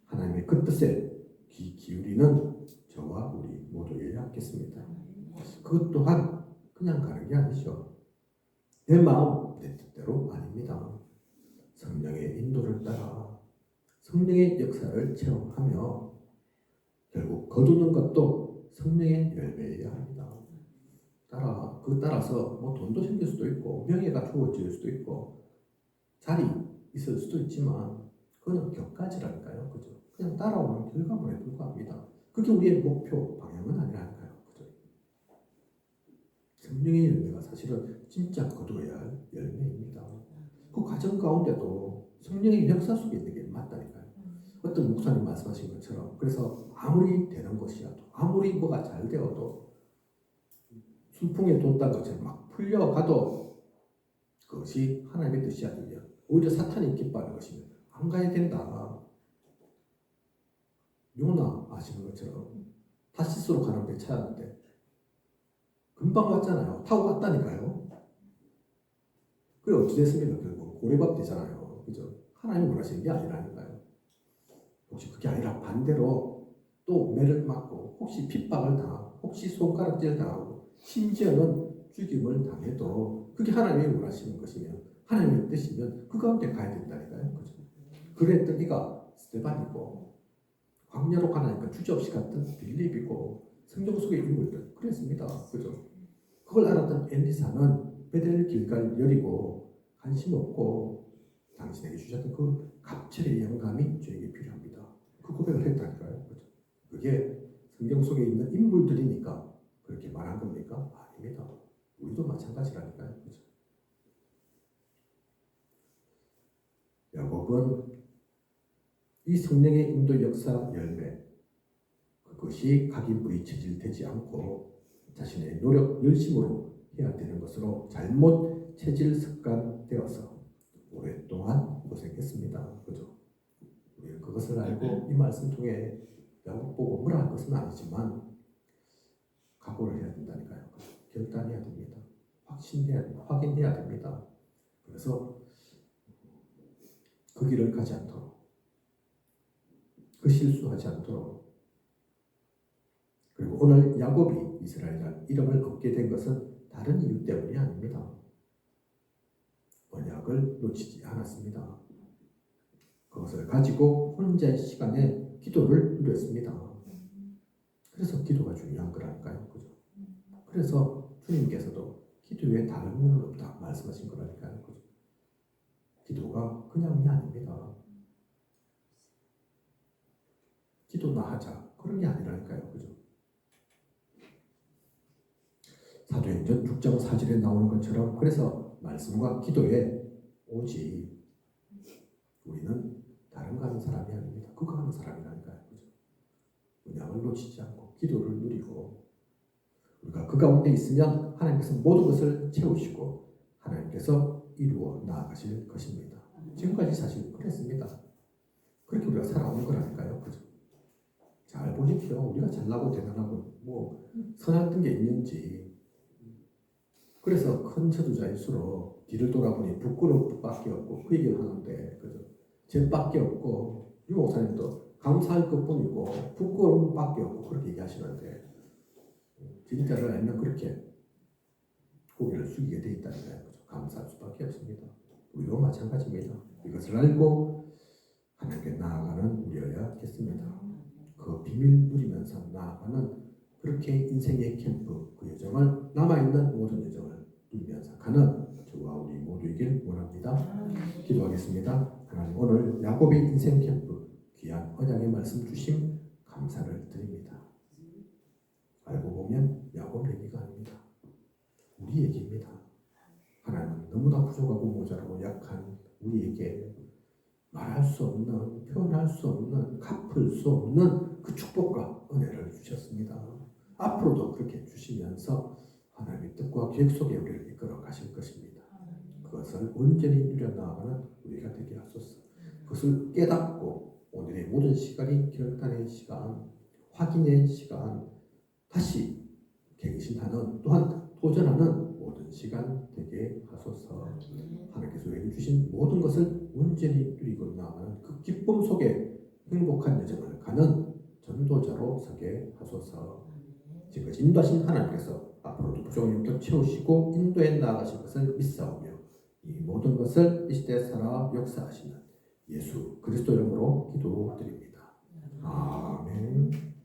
하나님의 그 뜻에 귀 기울이는 저와 우리 모두여야겠습니다. 그것 또한 그냥 가는 게 아니죠. 내 마음 내 뜻대로 아닙니다. 성령의 인도를 따라 성령의 역사를 체험하며 결국 거두는 것도 성령의 열매여야 합니다. 따라서 뭐 돈도 생길 수도 있고 명예가 주어질 수도 있고 자리 있을 수도 있지만 그건 격가지라니까요. 그죠? 그냥 따라오는 결과물에 불과합니다. 그게 우리의 목표 방향은 아니라니까요. 그죠? 성령의 열매가 사실은 진짜 거두어야 할 열매입니다. 그 과정 가운데도 성령의 역사 속에 있는 게 맞다니까요. 어떤 목사님 말씀하신 것처럼 그래서 아무리 되는 것이라도 아무리 뭐가 잘 되어도 순풍에 돋단 것처럼 막 풀려가도 그것이 하나님의 뜻이 아니면 오히려 사탄이 기뻐하는 것이면 안 가야 된다. 요나 아시는 것처럼 타시스로 가는 배 찾았는데 금방 왔잖아요. 타고 왔다니까요. 그래 어찌 됐습니까? 결국 고래밥 되잖아요. 그죠? 하나님이 원하시는 게 아니라니까요. 혹시 그게 아니라 반대로 또 매를 맞고 혹시 핍박을 당하고 혹시 손가락질 당하고 심지어는 죽임을 당해도 그게 하나님이 원하시는 것이면 하나님의 뜻이면 그 가운데 가야 된다니까요. 그죠? 그랬던 이가 스데반이고 광야로 가나니까 주저없이 갔던 빌립이고 성경 속의 인물들 그랬습니다. 그죠? 그걸 알았던 엘리사는 베델 길갈 여리고 관심 없고 당신에게 주셨던 그 갑절의 영감이 저에게 필요합니다. 그 고백을 했다니까요. 그죠? 그게 성경 속에 있는 인물들이니까 그렇게 말한 겁니까? 아닙니다. 우리도 마찬가지라니까요. 그죠? 야곱은 이 성령의 인도 역사 열매 그것이 각인부리 체질되지 않고 자신의 노력 열심으로 해야 되는 것으로 잘못 체질 습관되어서 오랫동안 고생했습니다. 그죠? 우리는 그것을 알고 이 말씀 통해 야곱 보고 뭐라 할 것은 아니지만 각오를 해야 된다니까요. 결단해야 됩니다. 확인해야 됩니다. 그래서 그 길을 가지 않도록 그 실수하지 않도록 그리고 오늘 야곱이 이스라엘이라는 이름을 얻게 된 것은 다른 이유 때문이 아닙니다. 언약을 놓치지 않았습니다. 그것을 가지고 혼자의 시간에 기도를 누렸습니다. 그래서 기도가 중요한 거라니까요. 그죠? 그래서 주님께서도 기도에 다른 면은 없다 말씀하신 거라니까요. 그죠? 기도가 그냥이 아닙니다. 기도나 하자 그런 게 아니라니까요. 그죠? 사도행전 6장 4절에 나오는 것처럼 그래서 말씀과 기도에 오직 우리는 다른 거 하는 사람이 아닙니다. 그거 하는 사람이라니까요. 그죠? 언약을 놓치지 않고 기도를 누리고 우리가 그 가운데 있으면 하나님께서 모든 것을 채우시고 하나님께서 이루어 나아가실 것입니다. 지금까지 사실 그랬습니다. 그렇게 우리가 살아오는 거라니까요. 그죠? 잘 보십시오. 우리가 잘나고 대단하고 뭐 선한 게 있는지. 그래서 큰 저주자일수록 뒤를 돌아보니 부끄러울 것밖에 없고 그 얘기를 하는데 그죠? 죄밖에 없고 유 목사님도 감사할 것뿐이고 부끄러운 것밖에 없고 그렇게 얘기하시는데 진짜를 알면 그렇게 고개를 숙이게 돼 있다는 거예요. 감사할 수밖에 없습니다. 우리도 마찬가지입니다. 이것을 알고 하나님께 나아가는 우리여야겠습니다. 그 비밀 누리면서 나아가는 그렇게 인생의 캠프 그 여정을 남아있는 모든 여정을 누리면서 가는 저와 우리 모두이길 원합니다. 기도하겠습니다. 하나님 오늘 야곱의 인생 캠프 귀한 언약의 말씀 주심 감사를 드립니다. 알고 보면 야곱 얘기가 아닙니다. 우리 얘기입니다. 하나님은 너무나 부족하고 모자라고 약한 우리에게 말할 수 없는, 표현할 수 없는, 갚을 수 없는 그 축복과 은혜를 주셨습니다. 앞으로도 그렇게 주시면서 하나님의 뜻과 계획 속에 우리를 이끌어 가실 것입니다. 그것을 온전히 누려나가는 우리가 되게 하소서. 그것을 깨닫고 오늘의 모든 시간이 결단의 시간, 확인의 시간, 다시 갱신하는 또한 도전하는 모든 시간 되게 하소서. 하나님께서 우리에게 주신 모든 것을 온전히 누리고 나가는 그 기쁨 속에 행복한 여정을 가는 전도자로 서게 하소서. 지금까지 인도하신 하나님께서 앞으로도 부족한 영역 채우시고 인도에 나아가실 것을 믿사오며 이 모든 것을 이 시대에 살아 역사하시는 예수 그리스도 이름으로 기도드립니다. 아멘.